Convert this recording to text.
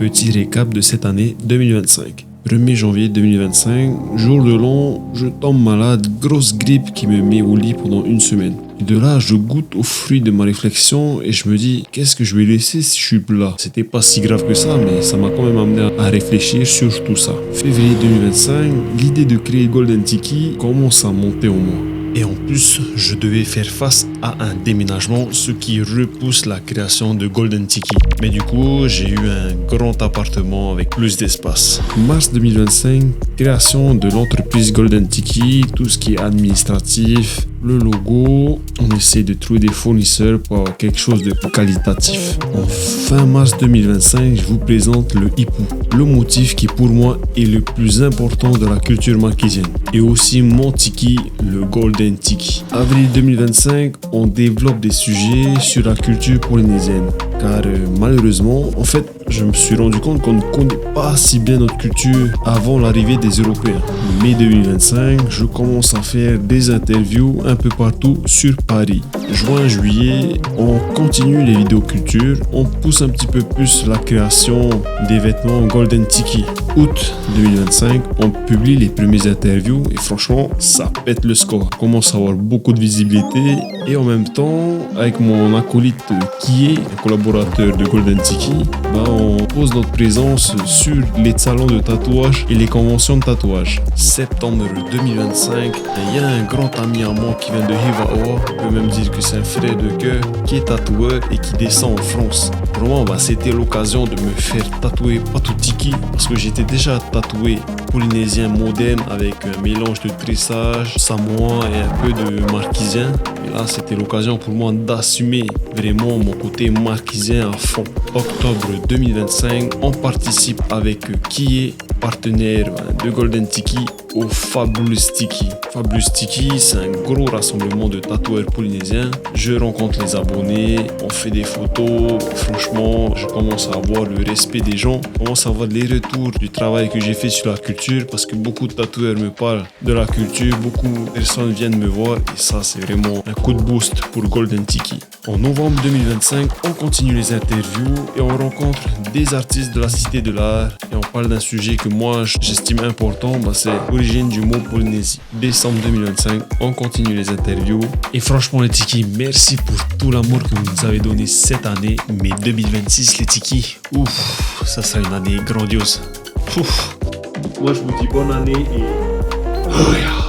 Petit récap de cette année 2025. 1er janvier 2025, jour de l'an, je tombe malade, grosse grippe qui me met au lit pendant une semaine. Et de là, je goûte aux fruits de ma réflexion et je me dis, qu'est-ce que je vais laisser si je suis plat? C'était pas si grave que ça, mais ça m'a quand même amené à réfléchir sur tout ça. Février 2025, l'idée de créer Golden Tiki commence à monter en moi. Et en plus, je devais faire face à un déménagement, ce qui repousse la création de Golden Tiki. Mais du coup, j'ai eu un grand appartement avec plus d'espace. Mars 2025, création de l'entreprise Golden Tiki, tout ce qui est administratif, le logo, on essaie de trouver des fournisseurs pour avoir quelque chose de qualitatif. En fin mars 2025, je vous présente le hippou, le motif qui pour moi est le plus important de la culture marquisienne. Et aussi mon tiki, le Golden Tiki. Avril 2025, on développe des sujets sur la culture polynésienne. Car malheureusement, en fait, je me suis rendu compte qu'on ne connaît pas si bien notre culture avant l'arrivée des Européens. Mai 2025, je commence à faire des interviews un peu partout sur Paris. Juin, juillet, on continue les vidéos culture, on pousse un petit peu plus la création des vêtements Golden Tiki. Août 2025, on publie les premières interviews et franchement, ça pète le score. On commence à avoir beaucoup de visibilité et en même temps, avec mon acolyte qui est un collaborateur de Golden Tiki, on pose notre présence sur les salons de tatouage et les conventions de tatouage. Septembre 2025, il y a un grand ami à moi qui vient de Hivaoa, on peut même dire que c'est un frère de cœur, qui est tatoueur et qui descend en France. Pour moi, c'était l'occasion de me faire tatouer Patu Tiki parce que j'étais déjà tatoué polynésien moderne avec un mélange de tressage, samoa et un peu de marquisien. Et là, c'était l'occasion pour moi d'assumer vraiment mon côté marquisien à fond. Octobre 2025, on participe avec Kie, partenaire de Golden Tiki, au Fabulous Tiki. Fabulous Tiki, c'est un gros rassemblement de tatoueurs polynésiens. Je rencontre les abonnés, on fait des photos. Franchement, je commence à avoir le respect des gens. Je commence à avoir les retours du travail que j'ai fait sur la culture parce que beaucoup de tatoueurs me parlent de la culture. Beaucoup de personnes viennent me voir et ça, c'est vraiment un coup de boost pour Golden Tiki. En novembre 2025, on continue les interviews et on rencontre des artistes de la Cité de l'Art et on parle d'un sujet que moi j'estime important, c'est l'origine du mot Polynésie. Décembre 2025, on continue les interviews et franchement les Tiki, merci pour tout l'amour que vous nous avez donné cette année, mais 2026 les Tiki, ouf, ça sera une année grandiose. Ouf. Moi je vous dis bonne année et... Oh, yeah.